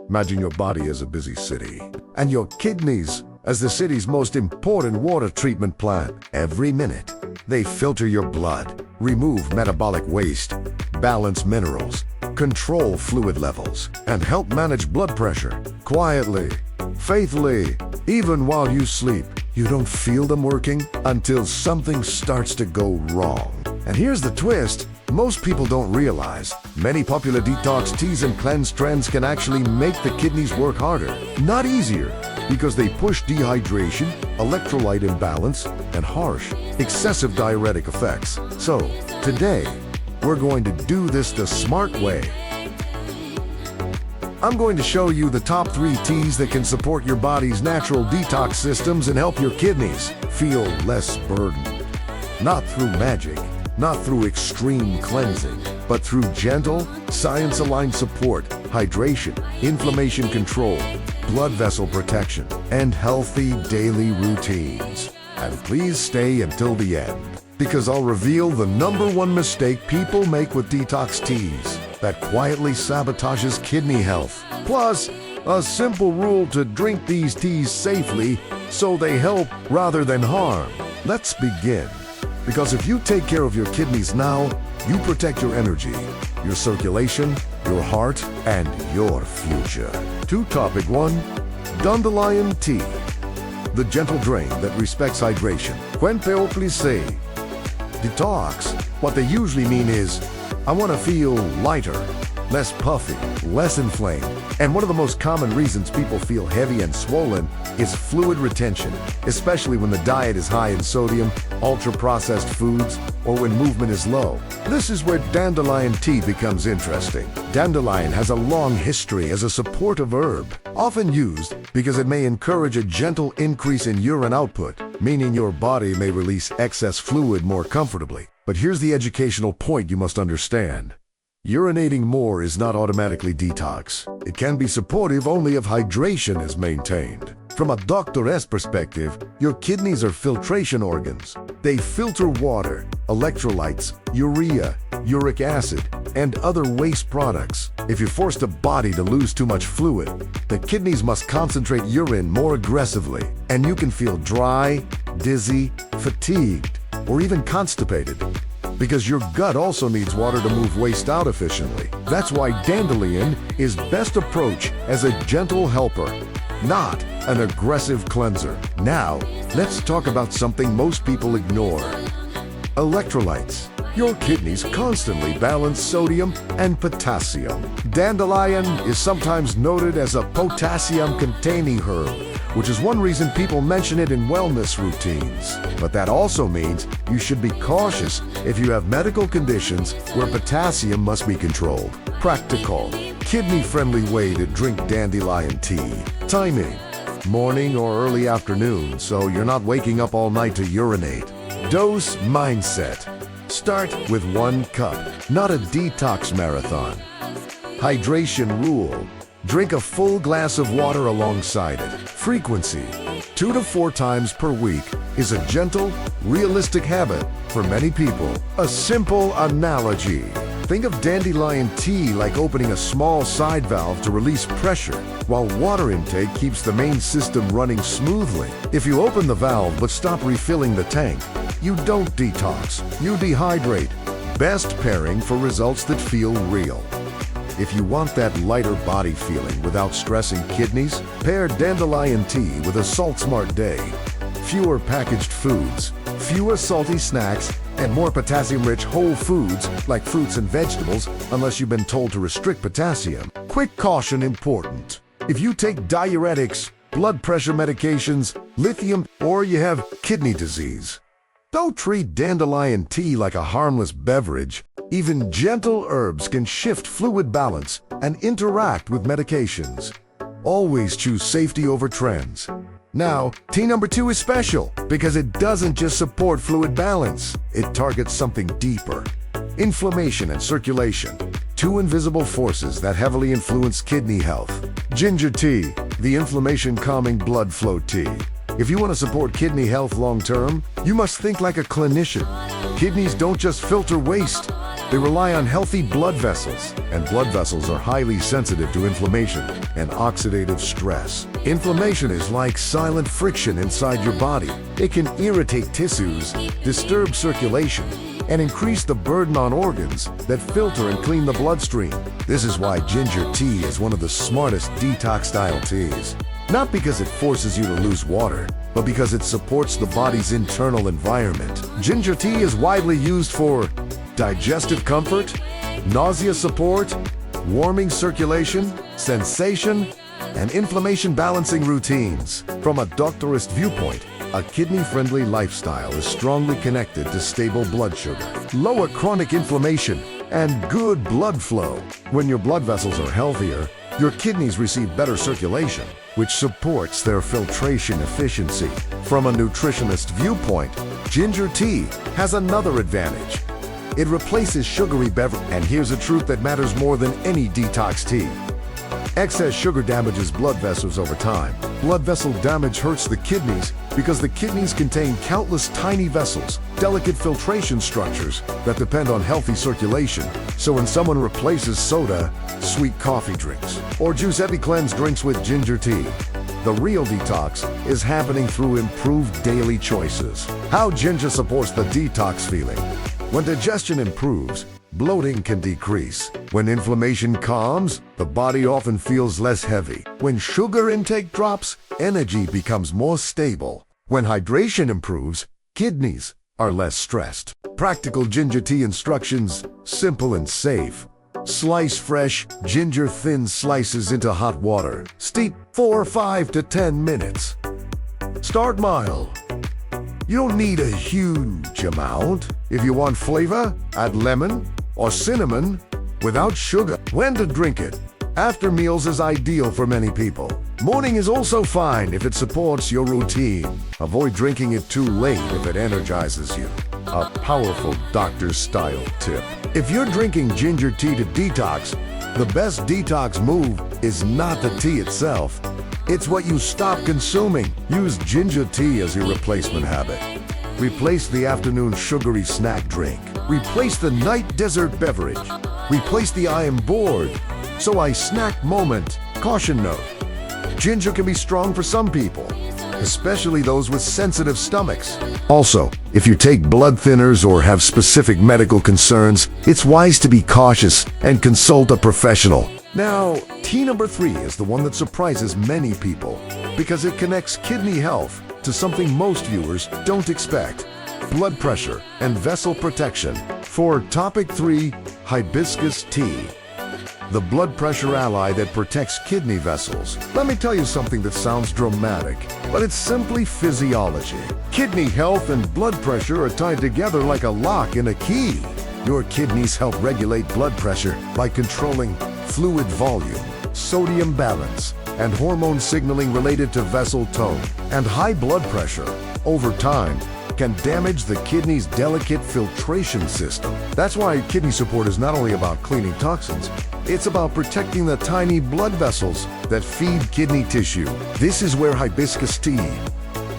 Imagine your body as a busy city, and your kidneys as the city's most important water treatment plant. Every minute, they filter your blood, remove metabolic waste, balance minerals, control fluid levels, and help manage blood pressure. Quietly, faithfully, even while you sleep. You don't feel them working until something starts to go wrong. And here's the twist. Most people don't realize many popular detox teas and cleanse trends can actually make the kidneys work harder, not easier, because they push dehydration, electrolyte imbalance, and harsh, excessive diuretic effects. So, today, we're going to do this the smart way. I'm going to show you the top 3 teas that can support your body's natural detox systems and help your kidneys feel less burdened. Not through magic, not through extreme cleansing, but through gentle, science-aligned support, hydration, inflammation control, blood vessel protection, and healthy daily routines. And please stay until the end, because I'll reveal the #1 mistake people make with detox teas that quietly sabotages kidney health. Plus, a simple rule to drink these teas safely so they help rather than harm. Let's begin. Because if you take care of your kidneys now, you protect your energy, your circulation, your heart, and your future. To topic 1, Dandelion Tea. The gentle drain that respects hydration. Quente o plissé. Detox. What they usually mean is, I want to feel lighter, less puffy, less inflamed. And one of the most common reasons people feel heavy and swollen is fluid retention, especially when the diet is high in sodium, ultra-processed foods, or when movement is low. This is where dandelion tea becomes interesting. Dandelion has a long history as a supportive herb, often used because it may encourage a gentle increase in urine output, meaning your body may release excess fluid more comfortably. But here's the educational point you must understand. Urinating more is not automatically detox. It can be supportive only if hydration is maintained. From a doctor's perspective, your kidneys are filtration organs. They filter water, electrolytes, urea, uric acid, and other waste products. If you force the body to lose too much fluid, the kidneys must concentrate urine more aggressively, and you can feel dry, dizzy, fatigued, or even constipated. Because your gut also needs water to move waste out efficiently. That's why dandelion is best approached as a gentle helper, not an aggressive cleanser. Now, let's talk about something most people ignore. Electrolytes. Your kidneys constantly balance sodium and potassium. Dandelion is sometimes noted as a potassium-containing herb, which is one reason people mention it in wellness routines. But that also means you should be cautious if you have medical conditions where potassium must be controlled. Practical, kidney-friendly way to drink dandelion tea. Timing: morning or early afternoon, so you're not waking up all night to urinate. Dose mindset. Start with 1 cup, not a detox marathon. Hydration rule. Drink a full glass of water alongside it. Frequency: 2 to 4 times per week is a gentle, realistic habit for many people. A simple analogy. Think of dandelion tea like opening a small side valve to release pressure, while water intake keeps the main system running smoothly. If you open the valve but stop refilling the tank, you don't detox, you dehydrate. Best pairing for results that feel real. If you want that lighter body feeling without stressing kidneys, pair dandelion tea with a salt-smart day. Fewer packaged foods, fewer salty snacks, and more potassium-rich whole foods like fruits and vegetables, unless you've been told to restrict potassium. Quick caution important. If you take diuretics, blood pressure medications, lithium, or you have kidney disease, don't treat dandelion tea like a harmless beverage. Even gentle herbs can shift fluid balance and interact with medications. Always choose safety over trends. Now, tea #2 is special because it doesn't just support fluid balance. It targets something deeper: inflammation and circulation, 2 invisible forces that heavily influence kidney health. Ginger tea, the inflammation-calming blood flow tea. If you want to support kidney health long-term, you must think like a clinician. Kidneys don't just filter waste. They rely on healthy blood vessels, and blood vessels are highly sensitive to inflammation and oxidative stress. Inflammation is like silent friction inside your body. It can irritate tissues, disturb circulation, and increase the burden on organs that filter and clean the bloodstream. This is why ginger tea is one of the smartest detox-style teas. Not because it forces you to lose water, but because it supports the body's internal environment. Ginger tea is widely used for digestive comfort, nausea support, warming circulation, sensation, and inflammation balancing routines. From a doctorist viewpoint, a kidney-friendly lifestyle is strongly connected to stable blood sugar, lower chronic inflammation, and good blood flow. When your blood vessels are healthier, your kidneys receive better circulation, which supports their filtration efficiency. From a nutritionist viewpoint, ginger tea has another advantage. It replaces sugary beverages. And here's a truth that matters more than any detox tea. Excess sugar damages blood vessels over time. Blood vessel damage hurts the kidneys because the kidneys contain countless tiny vessels, delicate filtration structures that depend on healthy circulation. So when someone replaces soda, sweet coffee drinks, or juice-heavy cleanse drinks with ginger tea, the real detox is happening through improved daily choices. How ginger supports the detox feeling. When digestion improves, bloating can decrease. When inflammation calms, the body often feels less heavy. When sugar intake drops, energy becomes more stable. When hydration improves, kidneys are less stressed. Practical ginger tea instructions, simple and safe. Slice fresh ginger thin slices into hot water. Steep for 5 to 10 minutes. Start mild. You don't need a huge amount. If you want flavor, add lemon or cinnamon without sugar. When to drink it? After meals is ideal for many people. Morning is also fine if it supports your routine. Avoid drinking it too late if it energizes you. A powerful doctor-style tip. If you're drinking ginger tea to detox, the best detox move is not the tea itself. It's what you stop consuming. Use ginger tea as your replacement habit. Replace the afternoon sugary snack drink. Replace the night dessert beverage. Replace the I am bored, so I snack moment. Caution note: ginger can be strong for some people, especially those with sensitive stomachs. Also, if you take blood thinners or have specific medical concerns, it's wise to be cautious and consult a professional. Now, tea number 3 is the one that surprises many people because it connects kidney health to something most viewers don't expect: blood pressure and vessel protection. For topic 3, Hibiscus Tea, the blood pressure ally that protects kidney vessels. Let me tell you something that sounds dramatic, but it's simply physiology. Kidney health and blood pressure are tied together like a lock and a key. Your kidneys help regulate blood pressure by controlling fluid volume, sodium balance, and hormone signaling related to vessel tone. And high blood pressure, over time, can damage the kidney's delicate filtration system. That's why kidney support is not only about cleaning toxins, it's about protecting the tiny blood vessels that feed kidney tissue. This is where hibiscus tea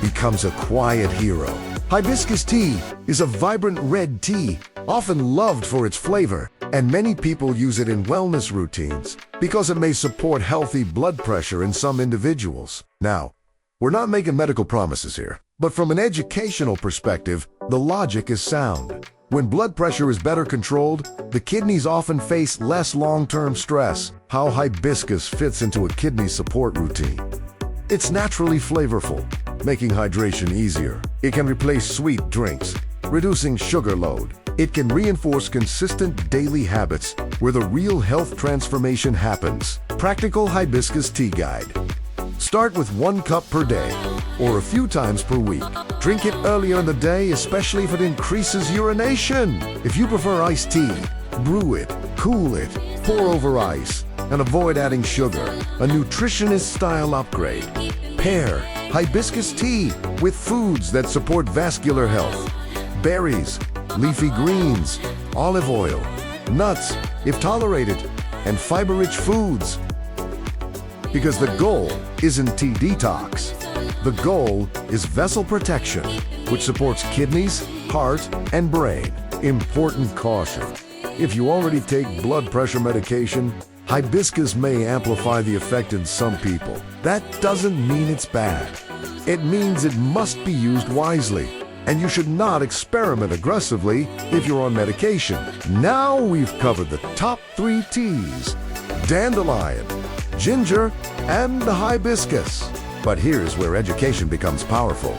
becomes a quiet hero. Hibiscus tea is a vibrant red tea, often loved for its flavor, and many people use it in wellness routines because it may support healthy blood pressure in some individuals. Now, we're not making medical promises here, but from an educational perspective, the logic is sound. When blood pressure is better controlled, the kidneys often face less long-term stress. How hibiscus fits into a kidney support routine. It's naturally flavorful, making hydration easier. It can replace sweet drinks, reducing sugar load. It can reinforce consistent daily habits where the real health transformation happens. Practical Hibiscus Tea Guide. Start with 1 cup per day, or a few times per week. Drink it earlier in the day, especially if it increases urination. If you prefer iced tea, brew it, cool it, pour over ice, and avoid adding sugar. A nutritionist-style upgrade. Pair hibiscus tea with foods that support vascular health. Berries, leafy greens, olive oil, nuts, if tolerated, and fiber-rich foods. Because the goal isn't tea detox. The goal is vessel protection, which supports kidneys, heart, and brain. Important caution: if you already take blood pressure medication, Hibiscus may amplify the effect in some people. That doesn't mean it's bad. It means it must be used wisely, and you should not experiment aggressively if you're on medication. Now we've covered the top 3 teas: dandelion, ginger, and the hibiscus. But here's where education becomes powerful.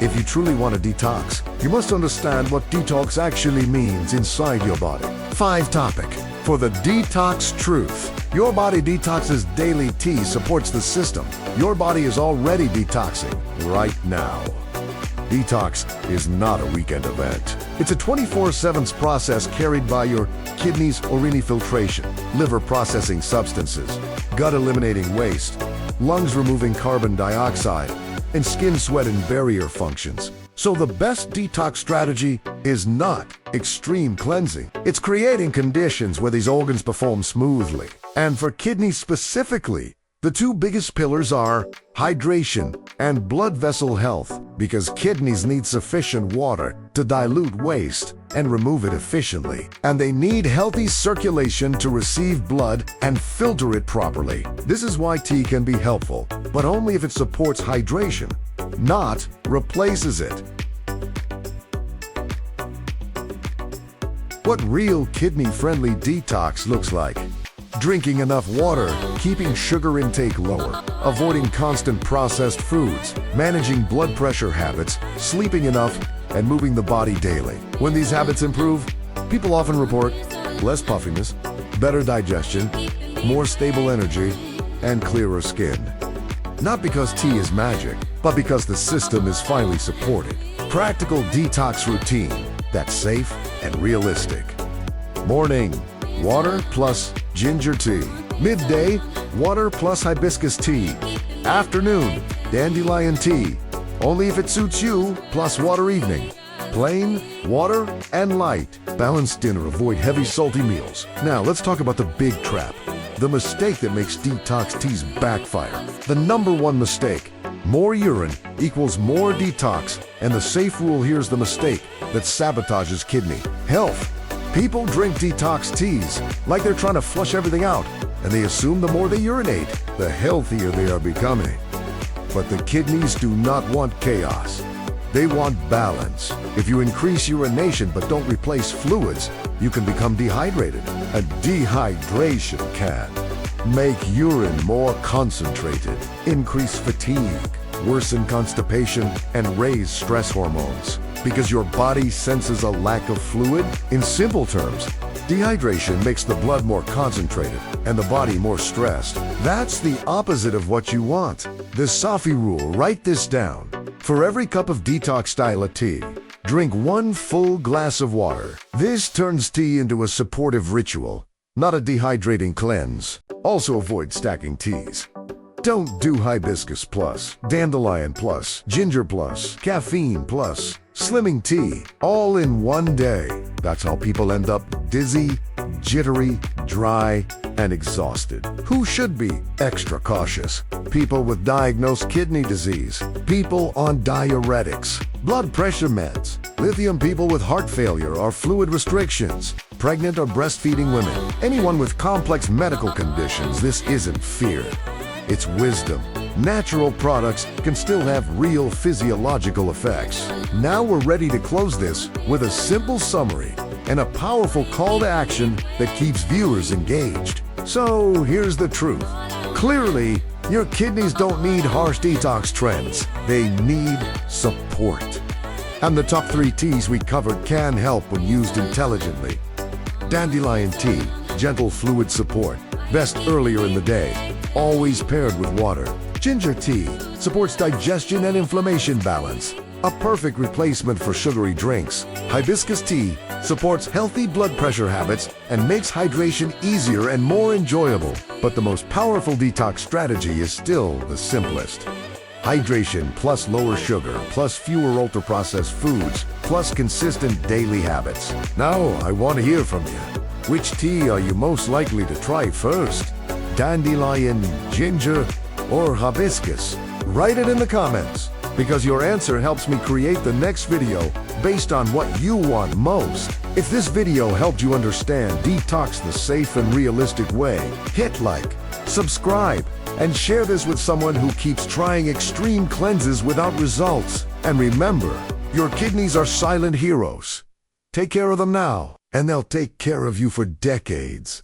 If you truly want to detox, you must understand what detox actually means inside your body. 5 topic. For the detox truth. Your body detoxes daily. Tea supports the system. Your body is already detoxing right now. Detox is not a weekend event. It's a 24/7 process carried by your kidneys, urine filtration, liver processing substances, gut eliminating waste, lungs removing carbon dioxide, and skin, sweat, and barrier functions. So the best detox strategy is not extreme cleansing. It's creating conditions where these organs perform smoothly. And for kidneys specifically, the 2 biggest pillars are hydration and blood vessel health, because kidneys need sufficient water to dilute waste and remove it efficiently. And they need healthy circulation to receive blood and filter it properly. This is why tea can be helpful, but only if it supports hydration, not replaces it. What real kidney-friendly detox looks like: drinking enough water, keeping sugar intake lower, avoiding constant processed foods, managing blood pressure habits, sleeping enough, and moving the body daily. When these habits improve, people often report less puffiness, better digestion, more stable energy, and clearer skin. Not because tea is magic, but because the system is finally supported. Practical detox routine that's safe and realistic. Morning, water plus ginger tea. Midday, water plus hibiscus tea. Afternoon, dandelion tea. Only if it suits you, plus water evening. Plain, water, and light. Balanced dinner, avoid heavy salty meals. Now let's talk about the big trap. The mistake that makes detox teas backfire. The number 1 mistake: more urine equals more detox, and the safe rule here's the mistake that sabotages kidney health. People drink detox teas like they're trying to flush everything out, and they assume the more they urinate, the healthier they are becoming. But the kidneys do not want chaos. They want balance. If you increase urination but don't replace fluids, you can become dehydrated. And dehydration can make urine more concentrated, increase fatigue, worsen constipation, and raise stress hormones. Because your body senses a lack of fluid? In simple terms, dehydration makes the blood more concentrated and the body more stressed. That's the opposite of what you want. The Safi rule, write this down. For every cup of detox-style tea, drink 1 full glass of water. This turns tea into a supportive ritual, not a dehydrating cleanse. Also avoid stacking teas. Don't do hibiscus plus, dandelion plus, ginger plus, caffeine plus, slimming tea, all in one day. That's how people end up dizzy, jittery, dry, and exhausted. Who should be extra cautious? People with diagnosed kidney disease, people on diuretics, blood pressure meds, lithium, people with heart failure or fluid restrictions, pregnant or breastfeeding women, anyone with complex medical conditions. This isn't fear. It's wisdom. Natural products can still have real physiological effects. Now we're ready to close this with a simple summary and a powerful call to action that keeps viewers engaged. So here's the truth. Clearly, your kidneys don't need harsh detox trends. They need support. And the top 3 teas we covered can help when used intelligently. Dandelion tea, gentle fluid support, best earlier in the day, always paired with water. Ginger tea supports digestion and inflammation balance, a perfect replacement for sugary drinks. Hibiscus tea supports healthy blood pressure habits and makes hydration easier and more enjoyable. But the most powerful detox strategy is still the simplest. Hydration plus lower sugar plus fewer ultra-processed foods plus consistent daily habits. Now I want to hear from you. Which tea are you most likely to try first? Dandelion, ginger, or hibiscus? Write it in the comments, because your answer helps me create the next video based on what you want most. If this video helped you understand Detox the safe and realistic way, hit like, subscribe, and share this with someone who keeps trying extreme cleanses without results. And remember, your kidneys are silent heroes. Take care of them now, and they'll take care of you for decades.